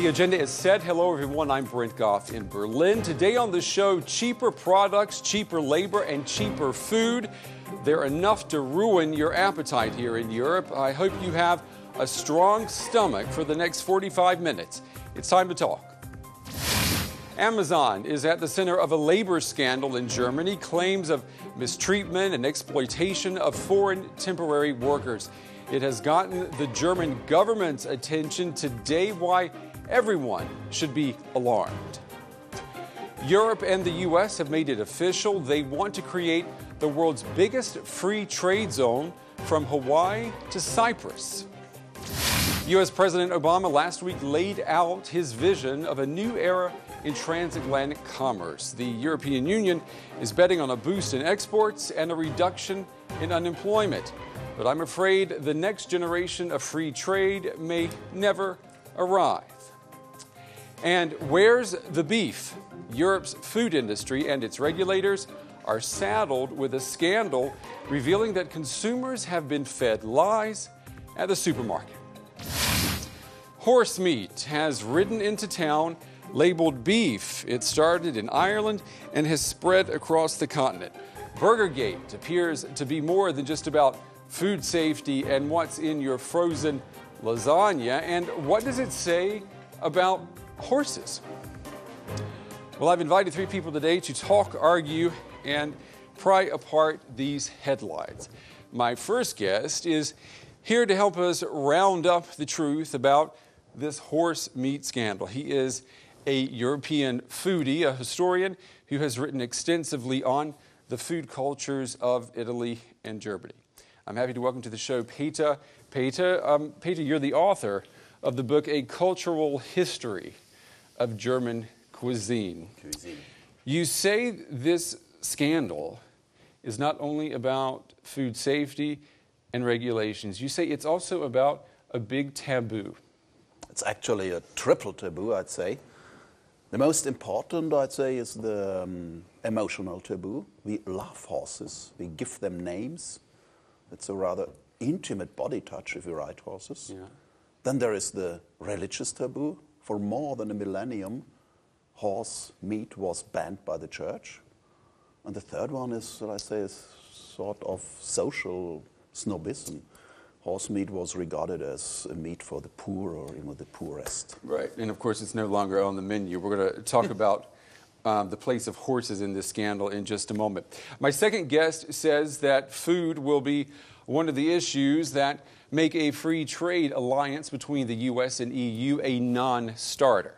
The agenda is set. Hello, everyone. I'm Brent Goff in Berlin. Today on the show, cheaper products, cheaper labor, and cheaper food. They're enough to ruin your appetite here in Europe. I hope you have a strong stomach for the next 45 minutes. It's time to talk. Amazon is at the center of a labor scandal in Germany. Claims of mistreatment and exploitation of foreign temporary workers. It has gotten the German government's attention today. Why everyone should be alarmed. Europe and the U.S. have made it official. They want to create the world's biggest free trade zone from Hawaii to Cyprus. U.S. President Obama last week laid out his vision of a new era in transatlantic commerce. The European Union is betting on a boost in exports and a reduction in unemployment. But I'm afraid the next generation of free trade may never arrive. And where's the beef? Europe's food industry and its regulators are saddled with a scandal revealing that consumers have been fed lies at the supermarket. Horsemeat has ridden into town labeled beef. It started in Ireland and has spread across the continent. Burgergate appears to be more than just about food safety and what's in your frozen lasagna. And what does it say about horses? Well, I've invited three people today to talk, argue, and pry apart these headlines. My first guest is here to help us round up the truth about this horse meat scandal. He is a European foodie, a historian who has written extensively on the food cultures of Italy and Germany. I'm happy to welcome to the show Peter. Peter, you're the author of the book A Cultural History of German Cuisine. You say this scandal is not only about food safety and regulations. You say it's also about a big taboo. It's actually a triple taboo, I'd say. The most important, I'd say, is the emotional taboo. We love horses. We give them names. It's a rather intimate body touch if you ride horses. Yeah. Then there is the religious taboo. For more than a millennium, horse meat was banned by the church. And the third one is, I say, is sort of social snobism. Horse meat was regarded as a meat for the poor or the poorest. Right, and of course it's no longer on the menu. We're going to talk about the place of horses in this scandal in just a moment. My second guest says that food will be one of the issues that make a free trade alliance between the U.S. and EU a non-starter.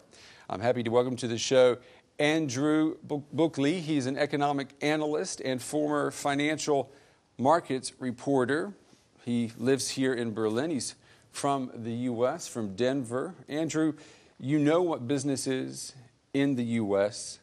I'm happy to welcome to the show Andrew Bulkeley. He's an economic analyst and former financial markets reporter. He lives here in Berlin. He's from the U.S., from Denver. Andrew, you know what businesses in the U.S.,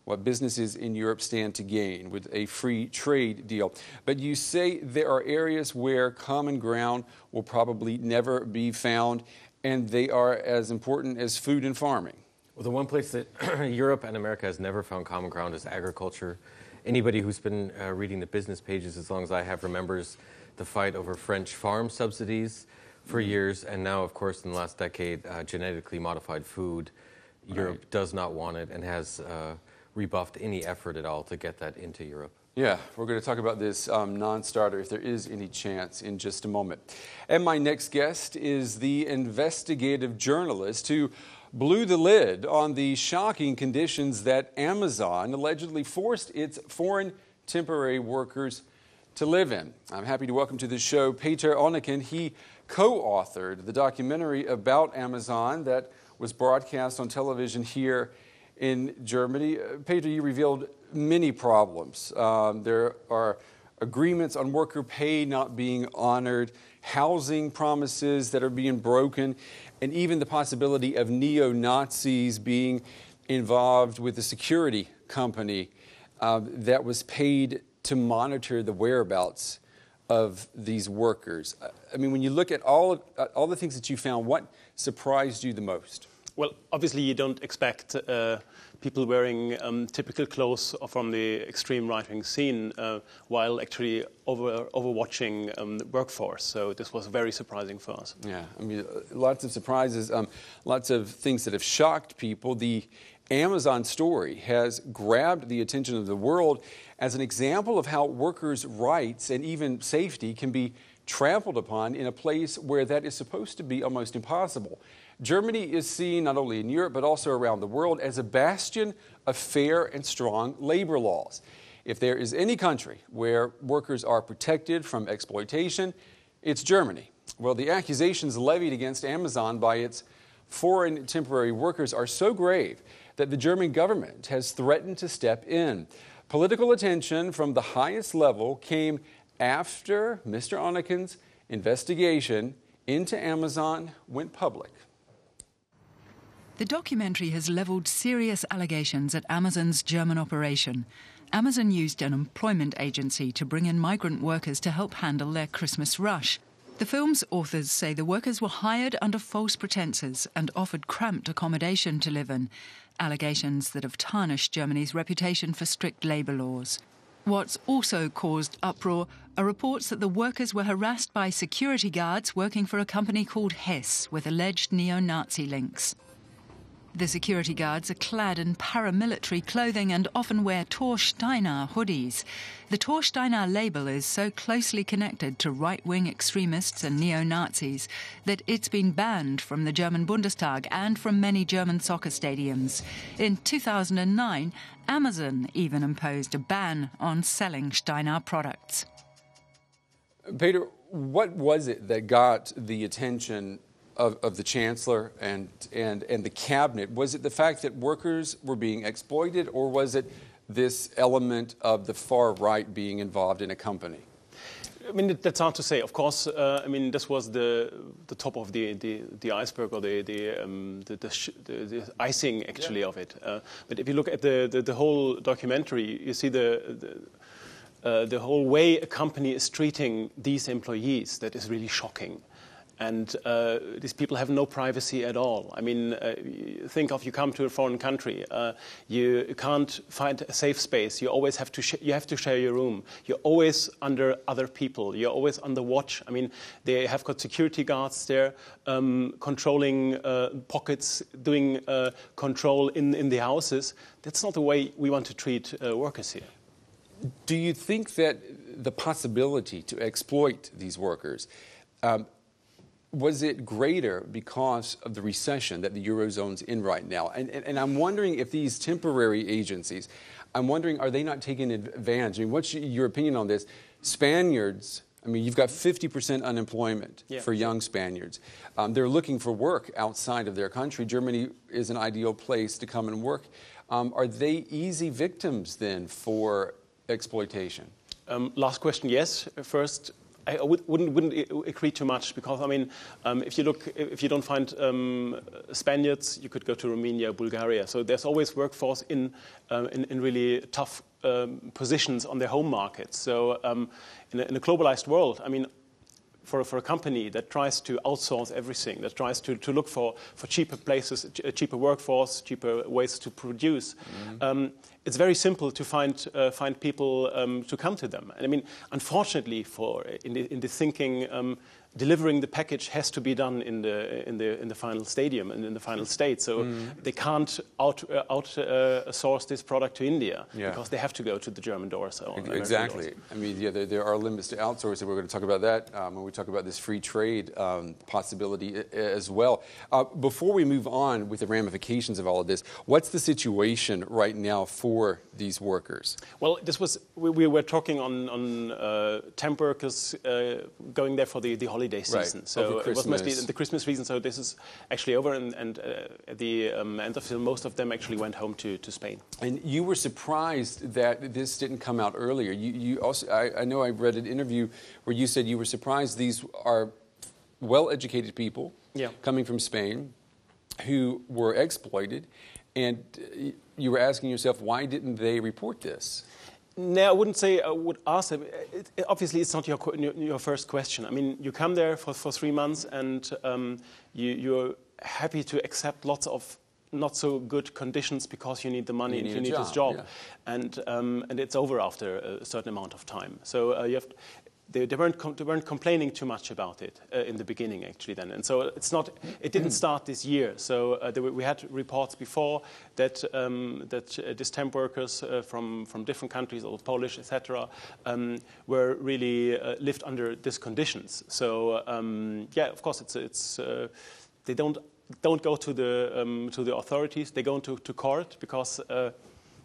what businesses in Europe stand to gain with a free trade deal. But you say there are areas where common ground will probably never be found, and they are as important as food and farming. Well, the one place that Europe and America has never found common ground is agriculture. Anybody who's been reading the business pages as long as I have remembers the fight over French farm subsidies for years, and now, of course, in the last decade, genetically modified food. Europe does not want it and has rebuffed any effort at all to get that into Europe. Yeah, we're going to talk about this non-starter, if there is any chance, in just a moment. And my next guest is the investigative journalist who blew the lid on the shocking conditions that Amazon allegedly forced its foreign temporary workers to live in. I'm happy to welcome to the show Peter Onneken. He co-authored the documentary about Amazon that was broadcast on television here in Germany. Peter, you revealed many problems. There are agreements on worker pay not being honored, housing promises that are being broken, and even the possibility of neo-Nazis being involved with the security company that was paid to monitor the whereabouts of these workers. I mean, when you look at all the things that you found, what surprised you the most? Well, obviously you don't expect people wearing typical clothes from the extreme right-wing scene while actually overwatching the workforce. So this was very surprising for us. Yeah, I mean, lots of surprises, lots of things that have shocked people. The Amazon story has grabbed the attention of the world as an example of how workers' rights and even safety can be trampled upon in a place where that is supposed to be almost impossible. Germany is seen not only in Europe but also around the world as a bastion of fair and strong labor laws. If there is any country where workers are protected from exploitation, it's Germany. Well, the accusations levied against Amazon by its foreign temporary workers are so grave that the German government has threatened to step in. Political attention from the highest level came after Mr. Onneken's investigation into Amazon went public. The documentary has levelled serious allegations at Amazon's German operation. Amazon used an employment agency to bring in migrant workers to help handle their Christmas rush. The film's authors say the workers were hired under false pretences and offered cramped accommodation to live in, allegations that have tarnished Germany's reputation for strict labour laws. What's also caused uproar are reports that the workers were harassed by security guards working for a company called Hess with alleged neo-Nazi links. The security guards are clad in paramilitary clothing and often wear Thor Steiner hoodies. The Thor Steiner label is so closely connected to right-wing extremists and neo-Nazis that it's been banned from the German Bundestag and from many German soccer stadiums. In 2009, Amazon even imposed a ban on selling Steiner products. Peter, what was it that got the attention of the Chancellor and the Cabinet? Was it the fact that workers were being exploited, or was it this element of the far right being involved in a company? I mean, that's hard to say. Of course, I mean, this was the top of the iceberg, or the icing actually of it. But if you look at the whole documentary, you see the whole way a company is treating these employees that is really shocking. And these people have no privacy at all. I mean, think of you come to a foreign country, you can't find a safe space. You always have to share your room. You're always under other people. You're always under watch. I mean, they have got security guards there controlling pockets, doing control in the houses. That's not the way we want to treat workers here. Do you think that the possibility to exploit these workers was it greater because of the recession that the Eurozone's in right now? And I'm wondering if these temporary agencies, I'm wondering, are they not taking advantage? I mean, what's your opinion on this? Spaniards, I mean, you've got 50% unemployment for young Spaniards. They're looking for work outside of their country. Germany is an ideal place to come and work. Are they easy victims then for exploitation? Last question, yes. First, I wouldn't agree too much, because I mean, if you don't find Spaniards, you could go to Romania, Bulgaria. So there's always workforce in really tough positions on their home markets. So in a globalized world, I mean, for a company that tries to outsource everything, that tries to look for cheaper places, cheaper workforce, cheaper ways to produce, it's very simple to find people to come to them. And I mean, unfortunately, in the thinking, delivering the package has to be done in the final stadium and in the final state. So they can't outsource this product to India, because they have to go to the German doors. Exactly. Doors. I mean, there are limits to outsourcing. We're going to talk about that when we talk about this free trade possibility as well. Before we move on with the ramifications of all of this, what's the situation right now for these workers? Well, we were talking on temp workers going there for the holiday season. Right. So it was mostly the Christmas season. So this is actually over, and at the end of the most of them actually went home to Spain. And you were surprised that this didn't come out earlier. You also, I know I read an interview where you said you were surprised these are well-educated people coming from Spain who were exploited, and you were asking yourself, why didn't they report this? No, I wouldn't say I would ask them. Obviously, it's not your first question. I mean, you come there for 3 months, and you're happy to accept lots of not so good conditions because you need the money and you need this job, and it's over after a certain amount of time. So they weren't complaining too much about it in the beginning, actually. Then, and so it didn't start this year. So we had reports before that these temp workers from different countries, all Polish, etc., were really lived under these conditions. So of course, it's they don't go to the authorities. They go to court because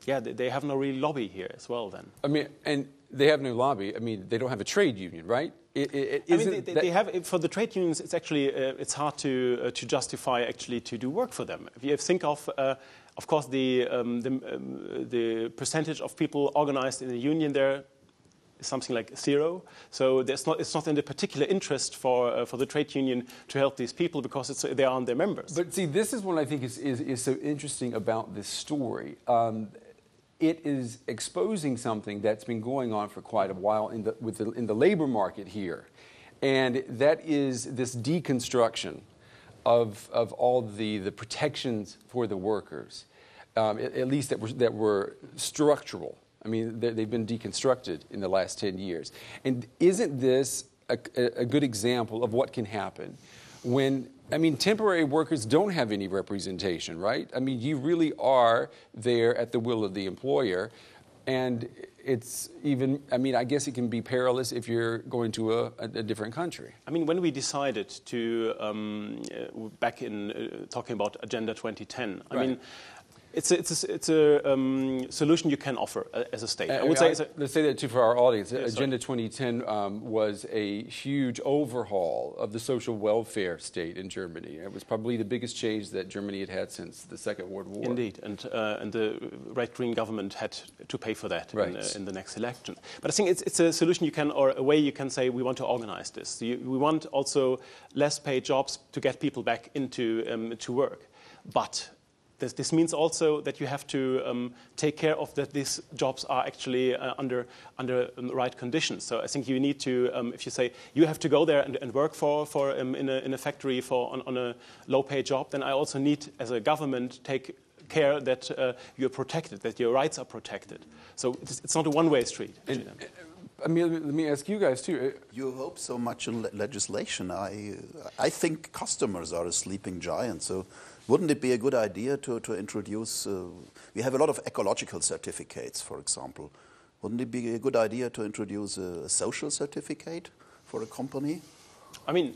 they have no real lobby here as well. Then I mean, and they have no lobby. I mean, they don't have a trade union, right? They have for the trade unions. It's actually it's hard to justify actually to do work for them. If you think of course the percentage of people organized in a union there. Something like 0. So it's not in the particular interest for the trade union to help these people because they aren't their members. But see, this is what I think is so interesting about this story. It is exposing something that's been going on for quite a while in the labor market here, and that is this deconstruction of all the protections for the workers, at least that were structural. I mean, they've been deconstructed in the last 10 years. And isn't this a good example of what can happen when, I mean, temporary workers don't have any representation, right? I mean, you really are there at the will of the employer. And it's even, I mean, I guess it can be perilous if you're going to a different country. I mean, when we decided to, back in talking about Agenda 2010, I mean, it's a solution you can offer as a state. I would say let's say that too for our audience. Agenda 2010 was a huge overhaul of the social welfare state in Germany. It was probably the biggest change that Germany had since the Second World War. Indeed, and the right-green government had to pay for that in the next election. But I think it's a solution you can, or a way you can say we want to organize this. We want also less paid jobs to get people back into to work, but this means also that you have to take care of that these jobs are actually under the right conditions. So I think you need to, if you say you have to go there and work for in a factory on a low-paid job, then I also need, as a government, take care that you're protected, that your rights are protected. So it's not a one-way street. I mean, let me ask you guys too. You hope so much in legislation. I think customers are a sleeping giant. So wouldn't it be a good idea to introduce? We have a lot of ecological certificates, for example. Wouldn't it be a good idea to introduce a social certificate for a company? I mean,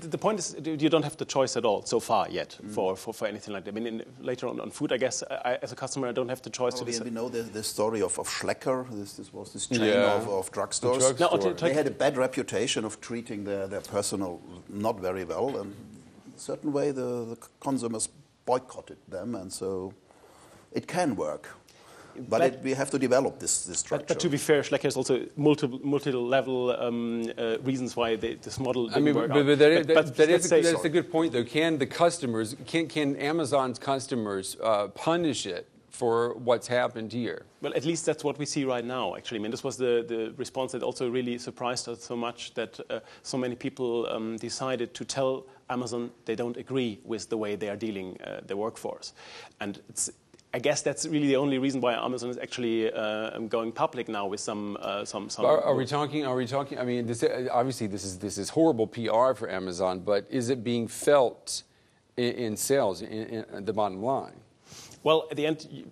the point is you don't have the choice at all so far yet for anything like that. I mean, later on food, I guess, as a customer, I don't have the choice to decide. We know the story of Schlecker. This was this chain of drugstores. They had a bad reputation of treating their personnel not very well, and in a certain way the consumers boycotted them, and so it can work. But we have to develop this structure. But to be fair, Schlecker has also multi-level reasons why this model didn't work out. That's a good point, though. Can Amazon's customers punish it for what's happened here? Well, at least that's what we see right now, actually. I mean, this was the response that also really surprised us so much that so many people decided to tell Amazon they don't agree with the way they are dealing their workforce. And I guess that's really the only reason why Amazon is actually going public now with some. Are we talking? I mean, obviously this is horrible PR for Amazon, but is it being felt in sales, in the bottom line? Well, at the end,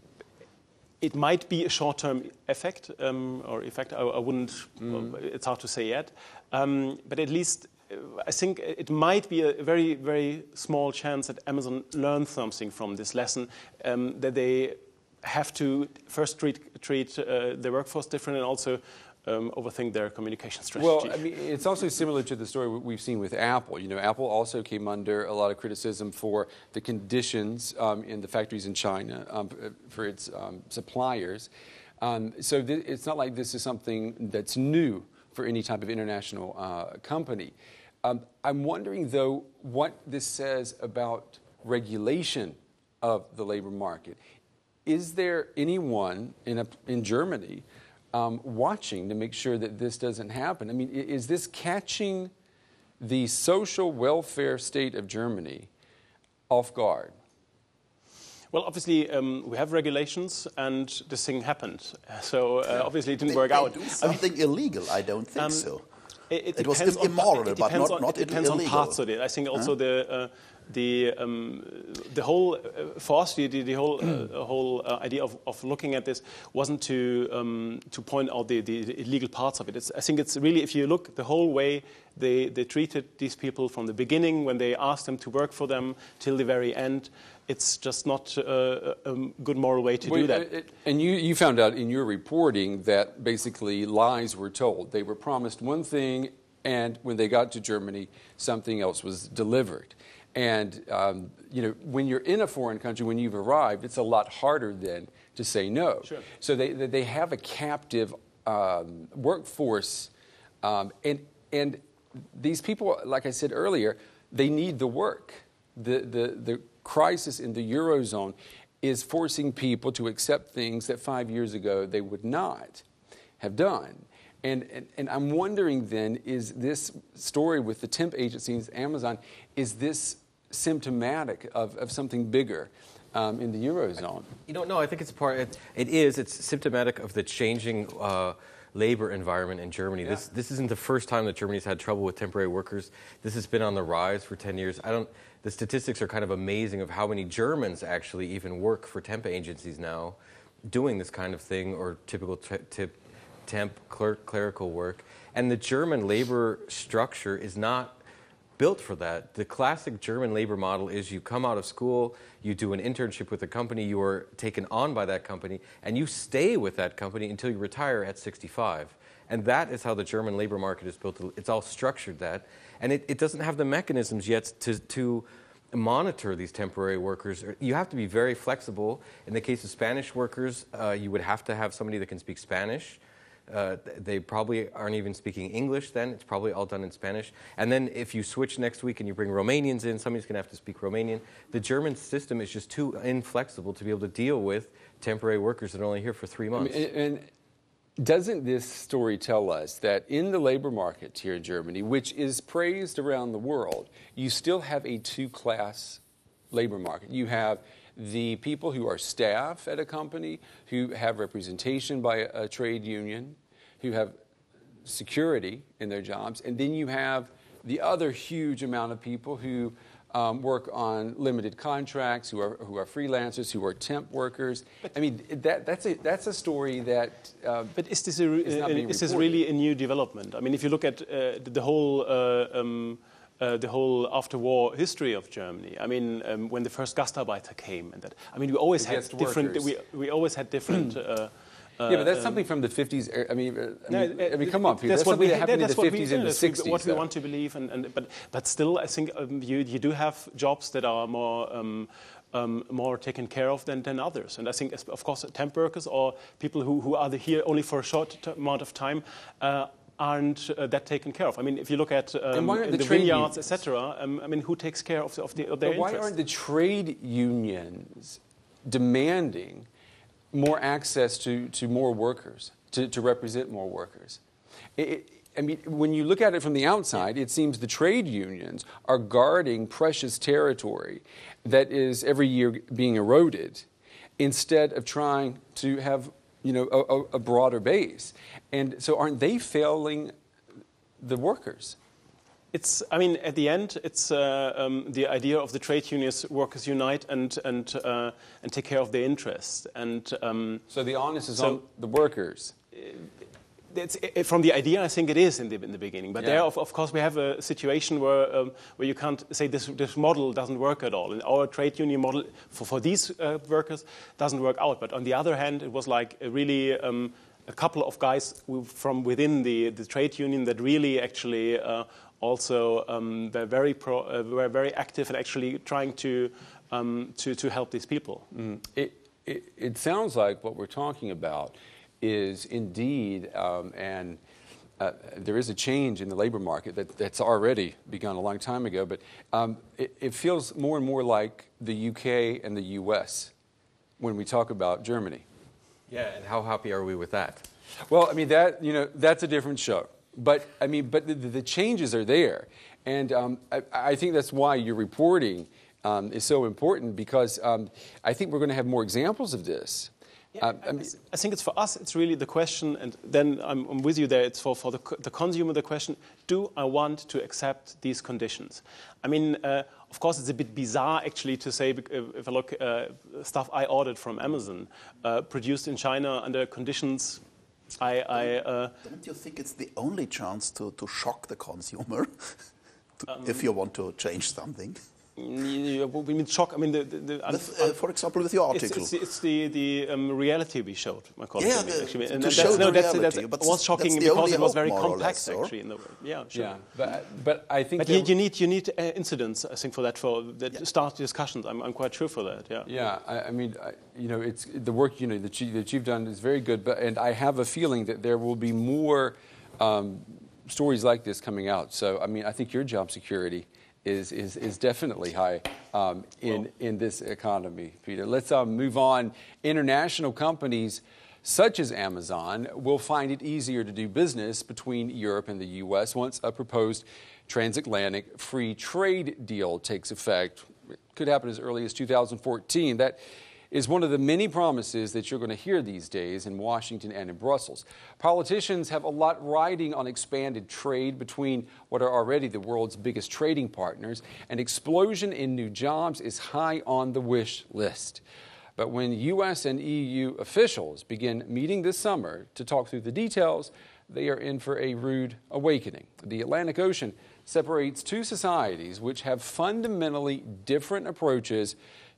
it might be a short-term effect or effect. I wouldn't. It's hard to say yet, but at least. I think it might be a very, very small chance that Amazon learns something from this lesson, that they have to first treat their workforce different and also overthink their communication strategy. Well, I mean, it's also similar to the story we've seen with Apple. You know, Apple also came under a lot of criticism for the conditions in the factories in China for its suppliers. So it's not like this is something that's new for any type of international company. I'm wondering, though, what this says about regulation of the labor market. Is there anyone in Germany watching to make sure that this doesn't happen? I mean, is this catching the social welfare state of Germany off guard? Well, obviously, we have regulations, and this thing happened. So obviously, it didn't work out. Do something illegal? I don't think so. It was depends immoral, it but depends not it depends illegal. on parts of it. I think also the whole for us the whole idea of looking at this wasn't to point out the illegal parts of it. I think it's really, if you look the whole way they treated these people from the beginning, when they asked them to work for them till the very end, it's just not a good moral way to do that. And you found out in your reporting that basically lies were told. They were promised one thing, and when they got to Germany, something else was delivered. And when you're in a foreign country, when you've arrived, it's a lot harder then to say no. Sure. So they have a captive workforce, and these people, like I said earlier, they need the work. The crisis in the Eurozone is forcing people to accept things that 5 years ago they would not have done. And I'm wondering then, is this story with the temp agencies, Amazon, is this symptomatic of something bigger in the Eurozone? No, I think it's it's symptomatic of the changing labor environment in Germany. Yeah. This isn't the first time that Germany's had trouble with temporary workers. This has been on the rise for 10 years. The statistics are kind of amazing of how many Germans actually even work for temp agencies now, doing this kind of thing, or typical temp clerical work. And the German labor structure is not built for that. The classic German labor model is you come out of school, you do an internship with a company, you are taken on by that company, and you stay with that company until you retire at 65. And that is how the German labor market is built. It's all structured that. And it doesn't have the mechanisms yet to monitor these temporary workers. You have to be very flexible. In the case of Spanish workers, you would have to have somebody that can speak Spanish. They probably aren't even speaking English then. It's probably all done in Spanish. And then if you switch next week and you bring Romanians in, somebody's going to have to speak Romanian. The German system is just too inflexible to be able to deal with temporary workers that are only here for 3 months. And doesn't this story tell us that in the labor market here in Germany, which is praised around the world, you still have a two-class labor market? You have the people who are staff at a company, who have representation by a trade union, who have security in their jobs, and then you have the other huge amount of people who work on limited contracts, who are freelancers, who are temp workers. I mean, that's a story that. But is this really a new development? I mean, if you look at the whole after-war history of Germany. I mean, when the first Gastarbeiter came, and that. I mean, we always had different. We always had different. Yeah, but that's something from the 50s. I mean, come on, people. That's something that happened in the 50s and the 60s. What we want to believe, but still, I think you do have jobs that are more taken care of than others. And I think, of course, temp workers or people who are here only for a short amount of time aren't that taken care of. I mean, if you look at the vineyards, etc., I mean, who takes care of their interests? Why aren't the trade unions demanding more access to more workers, to represent more workers? I mean, when you look at it from the outside, it seems the trade unions are guarding precious territory that is every year being eroded, instead of trying to have a broader base. And so aren't they failing the workers? I mean, at the end, it's the idea of the trade unions, workers unite and take care of their interests. And so the onus is on the workers. From the idea, I think it is in the beginning. But there, of course, we have a situation where you can't say this model doesn't work at all. And our trade union model for these workers doesn't work out. But on the other hand, it was like really a couple of guys from within the trade union that really actually also were very active and actually trying to help these people. It sounds like what we're talking about is indeed, and there is a change in the labor market that's already begun a long time ago, but it feels more and more like the UK and the US when we talk about Germany. Yeah, and how happy are we with that? Well, I mean, that's a different show. But I mean, the changes are there, And I think that's why your reporting is so important, because I think we're going to have more examples of this. Yeah, I think it's for us, it's really the question, and then I'm with you there, it's for the consumer the question, do I want to accept these conditions? I mean, of course, it's a bit bizarre actually to say, if I look stuff I ordered from Amazon, produced in China under conditions Don't you think it's the only chance to shock the consumer if you want to change something? We mean shock. I mean, for example, with your article, it's the reality we showed. My colleague, yeah, actually, and that was shocking because it was very complex, actually. In the world. Yeah, sure. Yeah, but I think. But you need incidents, I think, for that start discussions. I'm quite sure for that. Yeah. Yeah, I mean, it's the work that you've done is very good, and I have a feeling that there will be more stories like this coming out. So I mean, I think your job security is definitely high in this economy, Peter. Let's move on. International companies such as Amazon will find it easier to do business between Europe and the U.S. once a proposed transatlantic free trade deal takes effect. It could happen as early as 2014. That is one of the many promises that you're going to hear these days in Washington and in Brussels. Politicians have a lot riding on expanded trade between what are already the world's biggest trading partners. An explosion in new jobs is high on the wish list. But when U.S. and EU officials begin meeting this summer to talk through the details, they are in for a rude awakening. The Atlantic Ocean separates two societies which have fundamentally different approaches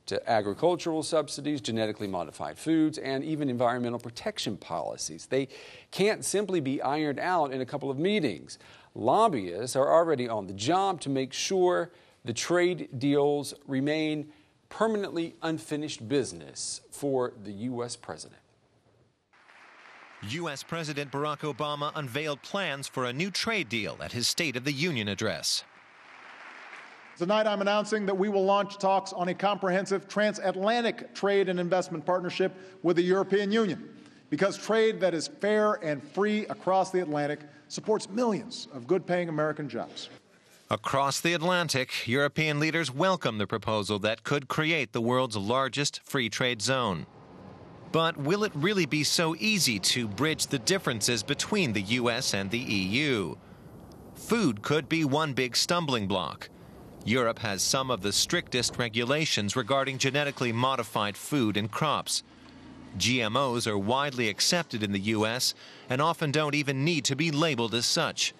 to agricultural subsidies, genetically modified foods, and even environmental protection policies. They can't simply be ironed out in a couple of meetings. Lobbyists are already on the job to make sure the trade deals remain permanently unfinished business for the U.S. president. U.S. President Barack Obama unveiled plans for a new trade deal at his State of the Union address. Tonight, I'm announcing that we will launch talks on a comprehensive transatlantic trade and investment partnership with the European Union, because trade that is fair and free across the Atlantic supports millions of good-paying American jobs. Across the Atlantic, European leaders welcome the proposal that could create the world's largest free trade zone. But will it really be so easy to bridge the differences between the U.S. and the EU? Food could be one big stumbling block. Europe has some of the strictest regulations regarding genetically modified food and crops. GMOs are widely accepted in the U.S. and often don't even need to be labeled as such.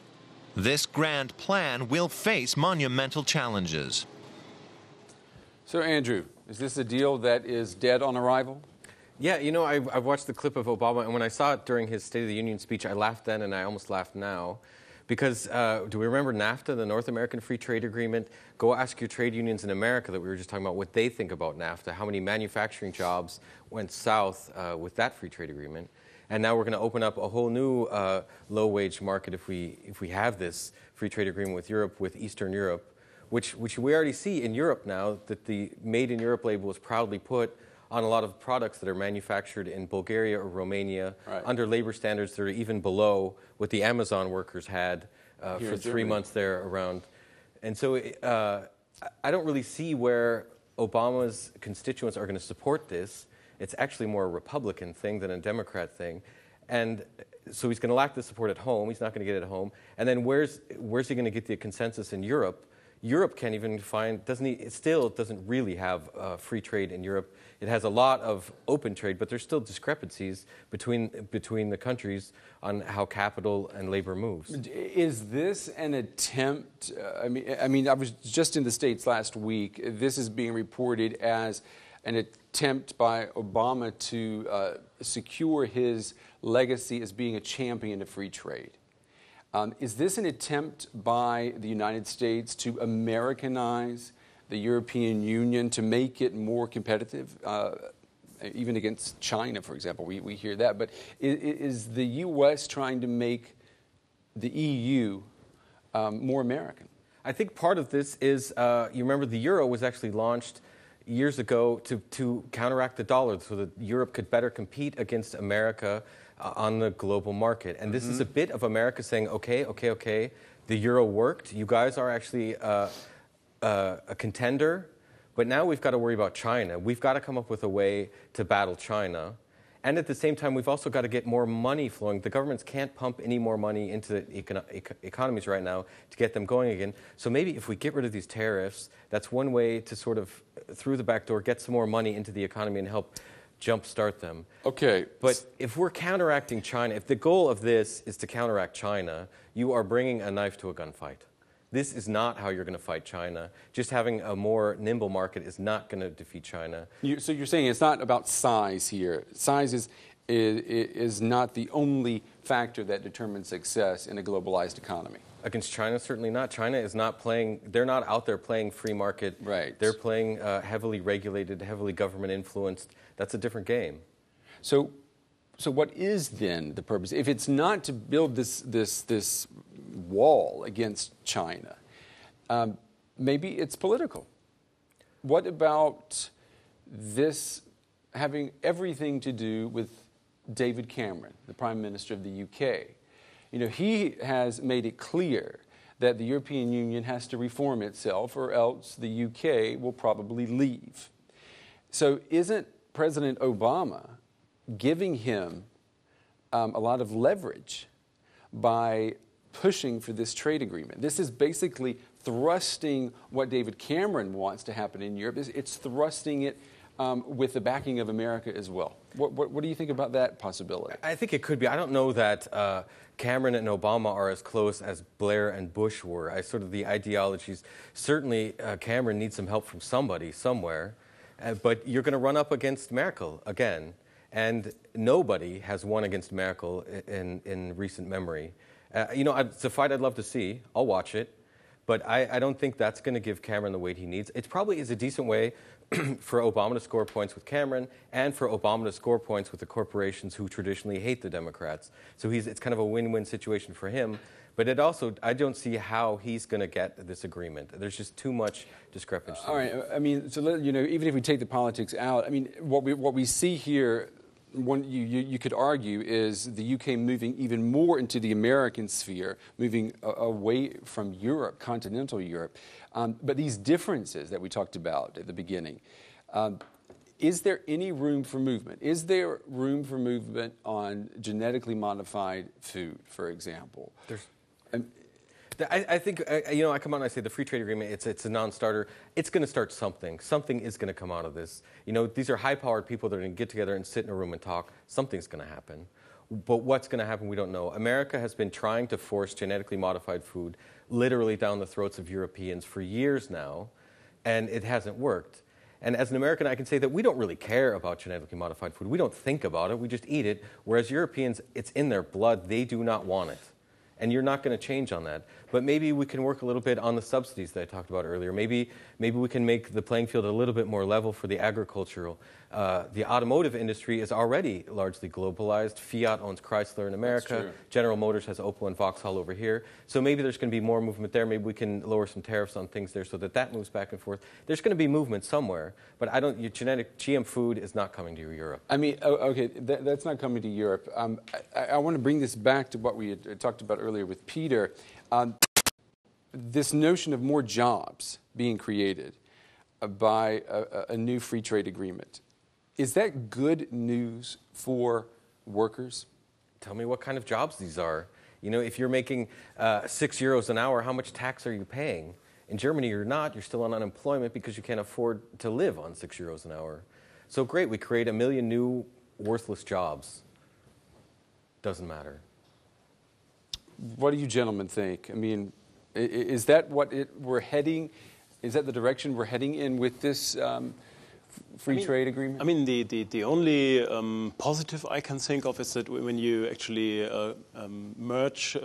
This grand plan will face monumental challenges. So, Andrew, is this a deal that is dead on arrival? Yeah, I've watched the clip of Obama, and when I saw it during his State of the Union speech, I laughed then and I almost laughed now. Because do we remember NAFTA, the North American Free Trade Agreement? Go ask your trade unions in America that we were just talking about what they think about NAFTA, how many manufacturing jobs went south with that free trade agreement. And now we're going to open up a whole new low-wage market if we have this free trade agreement with Europe, with Eastern Europe, which we already see in Europe now, that the Made in Europe label is proudly put on a lot of products that are manufactured in Bulgaria or Romania under labor standards that are even below what the Amazon workers had for 3 months there around. And so I don't really see where Obama's constituents are going to support this. It's actually more a Republican thing than a Democrat thing. And so he's going to lack the support at home. He's not going to get it at home. And then where's he going to get the consensus in Europe? Europe can't even find, it still doesn't really have free trade in Europe. It has a lot of open trade, but there's still discrepancies between the countries on how capital and labor moves. Is this an attempt, I mean, I was just in the States last week. This is being reported as an attempt by Obama to secure his legacy as being a champion of free trade. Is this an attempt by the United States to Americanize the European Union, to make it more competitive, even against China, for example? We hear that. But is the U.S. trying to make the EU more American? I think part of this is, you remember the euro was actually launched years ago to counteract the dollar so that Europe could better compete against America on the global market. And this is a bit of America saying, okay, the euro worked. You guys are actually a contender. But now we've got to worry about China. We've got to come up with a way to battle China. And at the same time, we've also got to get more money flowing. The governments can't pump any more money into the economies right now to get them going again. So maybe if we get rid of these tariffs, that's one way to sort of, through the back door, get some more money into the economy and help jumpstart them. Okay. But if we're counteracting China, if the goal of this is to counteract China, you are bringing a knife to a gunfight. This is not how you're going to fight China. Just having a more nimble market is not going to defeat China. So you're saying it's not about size here. Size is not the only factor that determines success in a globalized economy. Against China, certainly not. China is not playing, they're not out there playing free market. Right. They're playing heavily regulated, heavily government influenced. That's a different game. So what is then the purpose? If it's not to build this wall against China, maybe it's political. What about this having everything to do with David Cameron, the Prime Minister of the UK? You know, he has made it clear that the European Union has to reform itself or else the UK will probably leave. So isn't President Obama giving him a lot of leverage by pushing for this trade agreement? This is basically thrusting what David Cameron wants to happen in Europe. It's thrusting it with the backing of America as well. What do you think about that possibility? I think it could be. I don't know that Cameron and Obama are as close as Blair and Bush were. The ideologies. Certainly, Cameron needs some help from somebody, somewhere. But you're going to run up against Merkel again. And nobody has won against Merkel in recent memory. It's a fight I'd love to see. I'll watch it. But I don't think that's going to give Cameron the weight he needs. It probably is a decent way for Obama to score points with Cameron and for Obama to score points with the corporations who traditionally hate the Democrats. So it's kind of a win-win situation for him. But I don't see how he's going to get this agreement. There's just too much discrepancy. All right. I mean, even if we take the politics out, I mean, what we see here, you could argue, is the UK moving even more into the American sphere, moving away from Europe, continental Europe. But these differences that we talked about at the beginning, is there any room for movement? Is there room for movement on genetically modified food, for example? I think, I come out and I say the free trade agreement, it's a non-starter. It's going to start something. Something is going to come out of this. These are high-powered people that are going to get together and sit in a room and talk. Something's going to happen. But what's going to happen, we don't know. America has been trying to force genetically modified food literally down the throats of Europeans for years now, and it hasn't worked. And as an American, I can say that we don't really care about genetically modified food. We don't think about it. We just eat it. Whereas Europeans, it's in their blood. They do not want it. And you're not going to change on that. But maybe we can work a little bit on the subsidies that I talked about earlier. Maybe we can make the playing field a little bit more level for the agricultural. The automotive industry is already largely globalized. Fiat owns Chrysler in America. General Motors has Opel and Vauxhall over here. So maybe there's going to be more movement there. Maybe we can lower some tariffs on things there so that moves back and forth. There's going to be movement somewhere. But your genetic GM food is not coming to Europe. I mean, okay, that's not coming to Europe. I want to bring this back to what we had talked about earlier with Peter. This notion of more jobs being created by a new free trade agreement. Is that good news for workers? Tell me what kind of jobs these are. If you're making €6 an hour, how much tax are you paying? In Germany, you're not. You're still on unemployment because you can't afford to live on €6 an hour. So great, we create 1 million new worthless jobs. Doesn't matter. What do you gentlemen think? I mean, is that we're heading? Is that the direction we're heading in with this free trade agreement? I mean, the only positive I can think of is that when you actually merge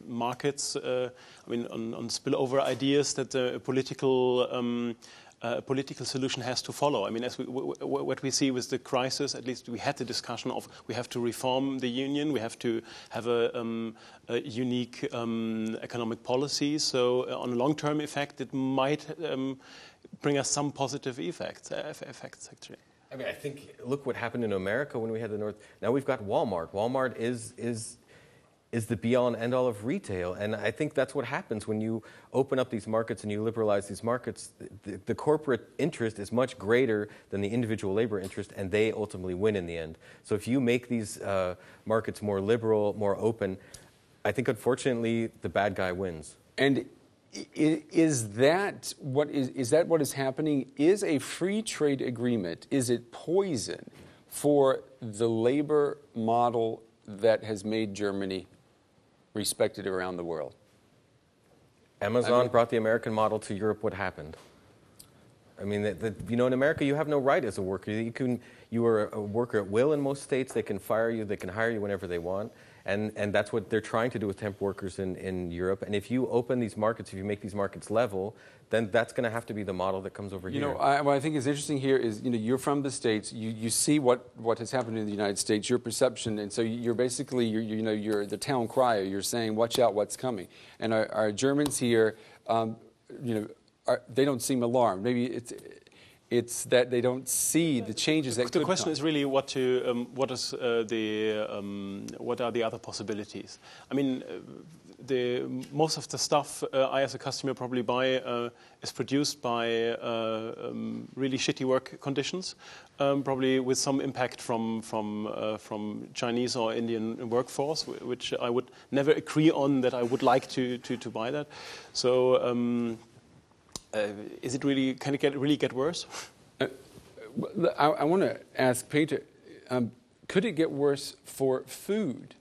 markets, on spillover ideas, that a political solution has to follow. I mean, as what we see with the crisis, at least we had the discussion of we have to reform the union, we have to have a unique economic policy. So on a long-term effect, it might bring us some positive effects actually. I mean, I think, look what happened in America when we had the North. Now we've got Walmart. Walmart is is the be-all and end-all of retail. And I think that's what happens when you open up these markets and you liberalize these markets. The corporate interest is much greater than the individual labor interest, and they ultimately win in the end. So if you make these markets more liberal, more open, I think unfortunately the bad guy wins. And is that what is happening? Is a free trade agreement, is it poison for the labor model that has made Germany respected around the world? Amazon brought the American model to Europe. What happened? I mean, in America, you have no right as a worker. You are a worker at will in most states. They can fire you. They can hire you whenever they want. And that's what they're trying to do with temp workers in Europe. And if you open these markets, if you make these markets level, then that's going to have to be the model that comes over here. What I think is interesting here is, you're from the States. You see what has happened in the United States, your perception, and so you're basically, you're the town crier. You're saying, watch out, what's coming. And our Germans here, they don't seem alarmed. Maybe it's that they don't see the changes that could come. The question is really what are the other possibilities? I mean, most of the stuff I as a customer probably buy is produced by really shitty work conditions, probably with some impact from Chinese or Indian workforce, which I would never agree on that I would like to buy that. So. Is it really? Can it really get worse? I want to ask Peter. Could it get worse for food?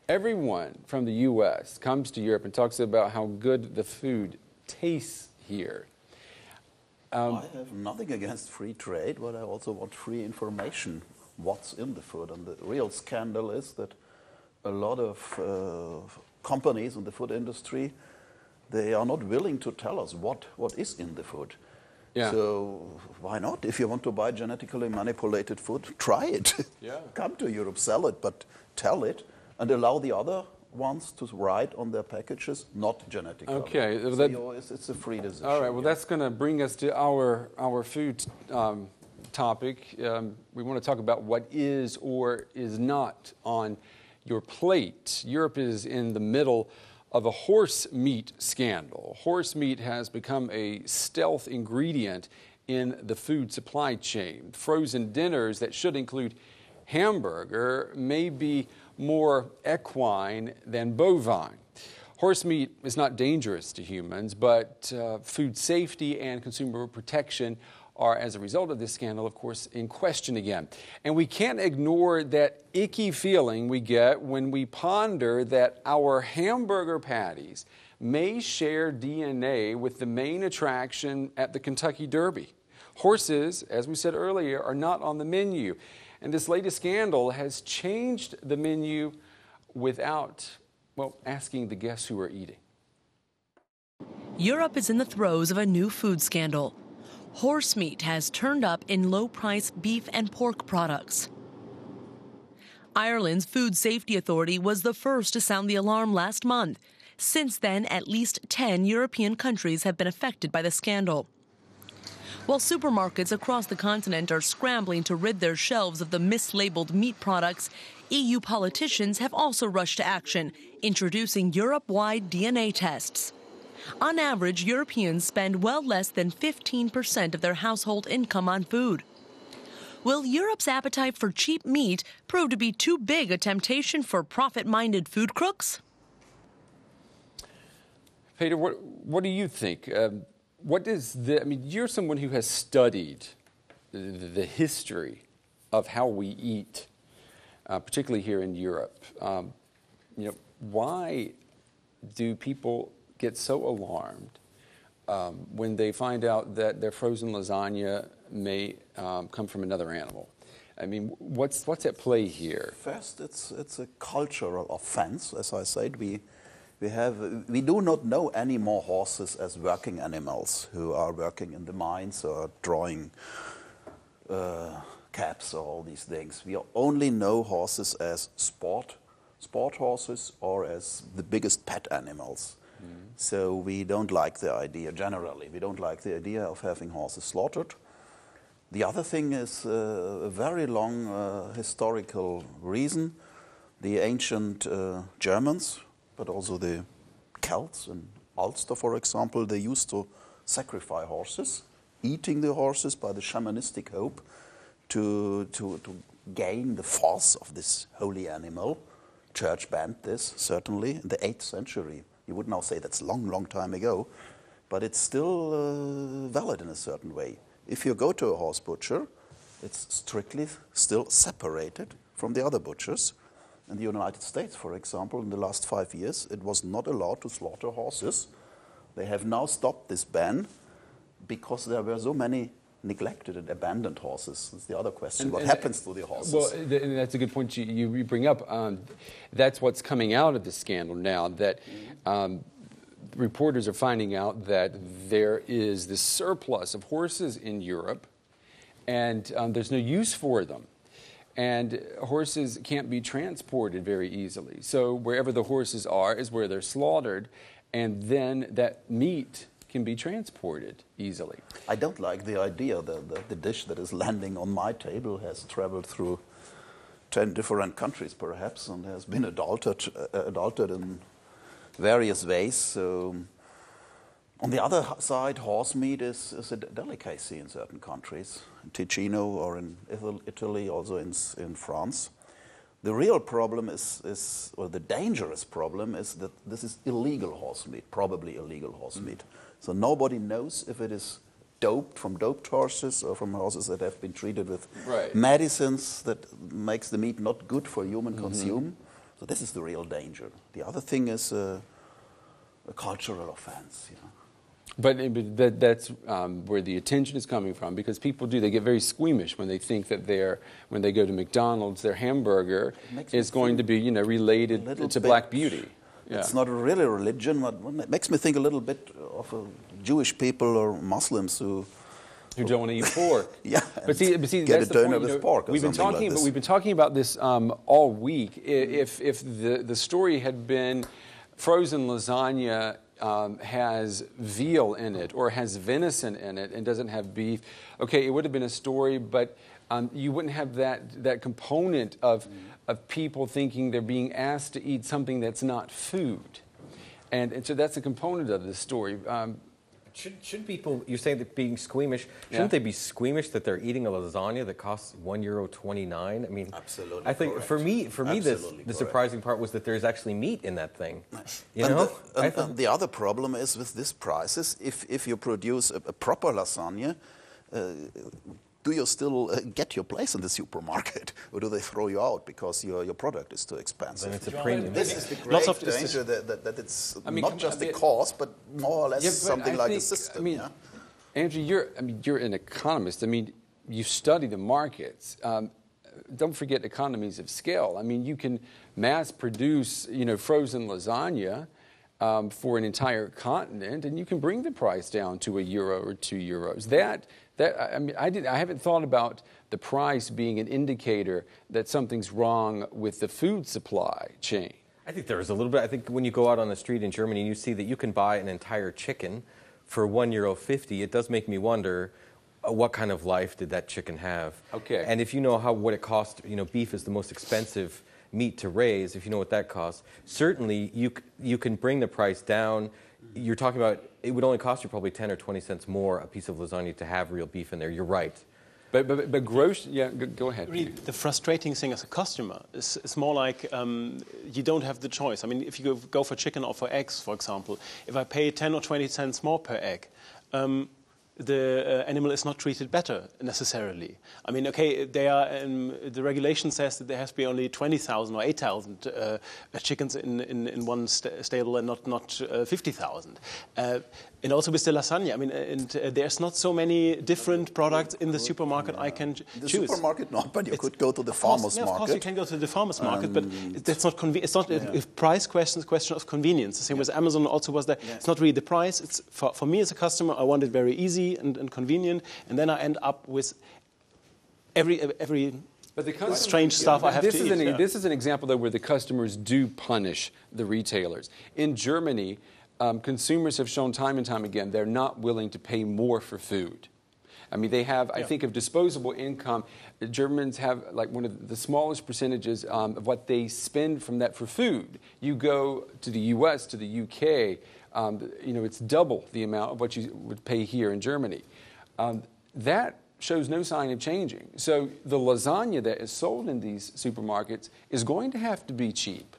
Everyone from the U.S. comes to Europe and talks about how good the food tastes here. I have nothing against free trade, but I also want free information. What's in the food? And the real scandal is that a lot of companies in the food industry, they are not willing to tell us what is in the food. Yeah. So why not? If you want to buy genetically manipulated food, try it. Yeah. Come to Europe, sell it, but tell it and allow the other ones to write on their packages, not genetically. Okay. So it's a free decision. All right. Well, that's going to bring us to our food topic. We want to talk about what is or is not on your plate. Europe is in the middle of a horse meat scandal. Horse meat has become a stealth ingredient in the food supply chain. Frozen dinners that should include hamburger may be more equine than bovine. Horse meat is not dangerous to humans, but food safety and consumer protection are, as a result of this scandal, of course, in question again. And we can't ignore that icky feeling we get when we ponder that our hamburger patties may share DNA with the main attraction at the Kentucky Derby. Horses, as we said earlier, are not on the menu. And this latest scandal has changed the menu without, asking the guests who are eating. Europe is in the throes of a new food scandal. Horse meat has turned up in low-price beef and pork products. Ireland's Food Safety Authority was the first to sound the alarm last month. Since then, at least 10 European countries have been affected by the scandal. While supermarkets across the continent are scrambling to rid their shelves of the mislabeled meat products, EU politicians have also rushed to action, introducing Europe-wide DNA tests. On average, Europeans spend well less than 15% of their household income on food. Will Europe's appetite for cheap meat prove to be too big a temptation for profit-minded food crooks? Peter, what do you think? You're someone who has studied the history of how we eat, particularly here in Europe. Why do people get so alarmed when they find out that their frozen lasagna may come from another animal? I mean, what's at play here? First, it's a cultural offense, as I said. We do not know any more horses as working animals who are working in the mines or drawing caps or all these things. We only know horses as sport horses or as the biggest pet animals. So we don't like the idea, generally. We don't like the idea of having horses slaughtered. The other thing is a very long historical reason. The ancient Germans, but also the Celts in Ulster, for example, they used to sacrifice horses, eating the horses by the shamanistic hope to gain the force of this holy animal. Church banned this, certainly, in the 8th century. You would now say that's long time ago, but it's still valid in a certain way. If you go to a horse butcher, it's strictly still separated from the other butchers. In the United States, for example, in the last 5 years, it was not allowed to slaughter horses. They have now stopped this ban because there were so many neglected and abandoned horses. That's the other question. What happens to the horses? Well, that's a good point you bring up. That's what's coming out of the scandal now, that reporters are finding out that there is this surplus of horses in Europe, and there's no use for them. And horses can't be transported very easily. So wherever the horses are is where they're slaughtered, and then that meat can be transported easily. I don't like the idea that the dish that is landing on my table has traveled through 10 different countries, perhaps, and has been adulterated in various ways. So, on the other side, horse meat is a delicacy in certain countries, in Ticino or in Italy, also in France. The real problem is, or the dangerous problem is that this is illegal horse meat, probably illegal horse meat. So nobody knows if it is doped from doped horses or from horses that have been treated with medicines that makes the meat not good for human consume. So this is the real danger. The other thing is a cultural offense, you know. But that's where the attention is coming from, because people they get very squeamish when they think that when they go to McDonald's, their hamburger is going to be, related to black beauty. Yeah. It's not really a religion. It makes me think a little bit of Jewish people or Muslims who don't want to eat pork. Yeah, but see, get that's a the donor point. with pork. We've been talking about this all week. If the story had been frozen lasagna has veal in it or has venison in it and doesn't have beef, okay, it would have been a story, but you wouldn't have that component of people thinking they're being asked to eat something that's not food. And so that's a component of this story. Should people, you're saying that being squeamish, shouldn't they be squeamish that they're eating a lasagna that costs €1.29? I mean, absolutely. I think correct. for me, the surprising part was that there's actually meat in that thing. You know? The other problem is with these prices, if you produce a proper lasagna, do you still get your place in the supermarket, or do they throw you out because your product is too expensive? Then it's a premium. This is the great danger that it's not just a cost, but more or less something like a system. Andrew, you're an economist. You study the markets. Don't forget economies of scale. You can mass produce, frozen lasagna for an entire continent, and you can bring the price down to €1 or €2. I haven't thought about the price being an indicator that something's wrong with the food supply chain. I think there is a little bit. I think when you go out on the street in Germany and you see that you can buy an entire chicken for €1.50, it does make me wonder what kind of life did that chicken have. Okay. And if you know what it costs, beef is the most expensive meat to raise. If you know what that costs, certainly you can bring the price down. You're talking about it would only cost you probably 10 or 20 cents more a piece of lasagna to have real beef in there. You're right. But gross, go ahead. Really, the frustrating thing as a customer is more like you don't have the choice. If you go for chicken or for eggs, for example, if I pay 10 or 20 cents more per egg, the animal is not treated better necessarily. The regulation says that there has to be only 20,000 or 8,000 chickens in one stable and not 50,000. And also with the lasagna, there's not so many different products in the supermarket I can choose. The supermarket not, but you could go to the farmer's market. Of course you can go to the farmer's market, but that's not it's not a price question, it's a question of convenience. The same with Amazon also was there. It's not really the price. It's for me as a customer, I want it very easy and convenient, and then I end up with every strange stuff I have to eat. This is an example, though, where the customers do punish the retailers. In Germany, consumers have shown time and time again they're not willing to pay more for food. I mean, they have, I think, of disposable income. The Germans have like one of the smallest percentages of what they spend from that for food. You go to the U.S., to the U.K., you know, it's double the amount of what you would pay here in Germany. That shows no sign of changing. So the lasagna that is sold in these supermarkets is going to have to be cheap.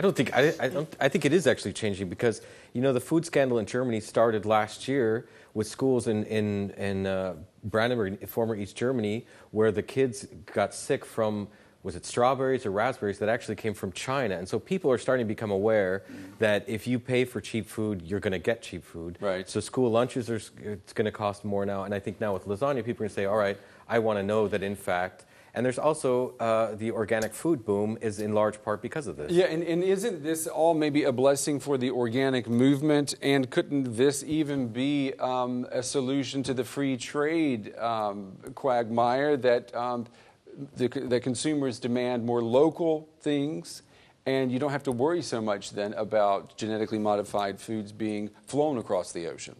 I think it is actually changing because, you know, the food scandal in Germany started last year with schools in Brandenburg, former East Germany, where the kids got sick from, was it strawberries or raspberries that actually came from China. And so people are starting to become aware that if you pay for cheap food, you're going to get cheap food. Right. So school lunches, it's going to cost more now. And I think now with lasagna, people are going to say, all right, I want to know that in fact. And there's also the organic food boom is in large part because of this. Yeah, and isn't this all maybe a blessing for the organic movement? And couldn't this even be a solution to the free trade quagmire that that consumers demand more local things, and you don't have to worry so much then about genetically modified foods being flown across the ocean?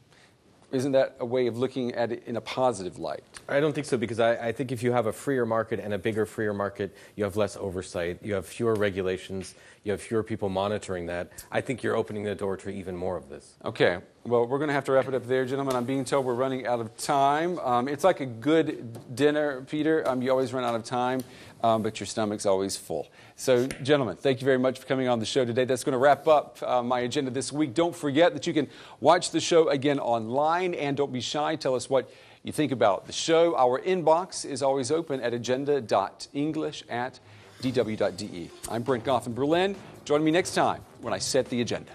Isn't that a way of looking at it in a positive light? I don't think so, because I think if you have a freer market and a bigger freer market, you have less oversight, you have fewer regulations, you have fewer people monitoring that. I think you're opening the door to even more of this. Okay. Well, we're going to have to wrap it up there, gentlemen. I'm being told we're running out of time. It's like a good dinner, Peter. You always run out of time, but your stomach's always full. So, gentlemen, thank you very much for coming on the show today. That's going to wrap up my agenda this week. Don't forget that you can watch the show again online, and don't be shy. Tell us what you think about the show. Our inbox is always open at agenda.english@dw.de. I'm Brent Goff in Berlin. Join me next time when I set the agenda.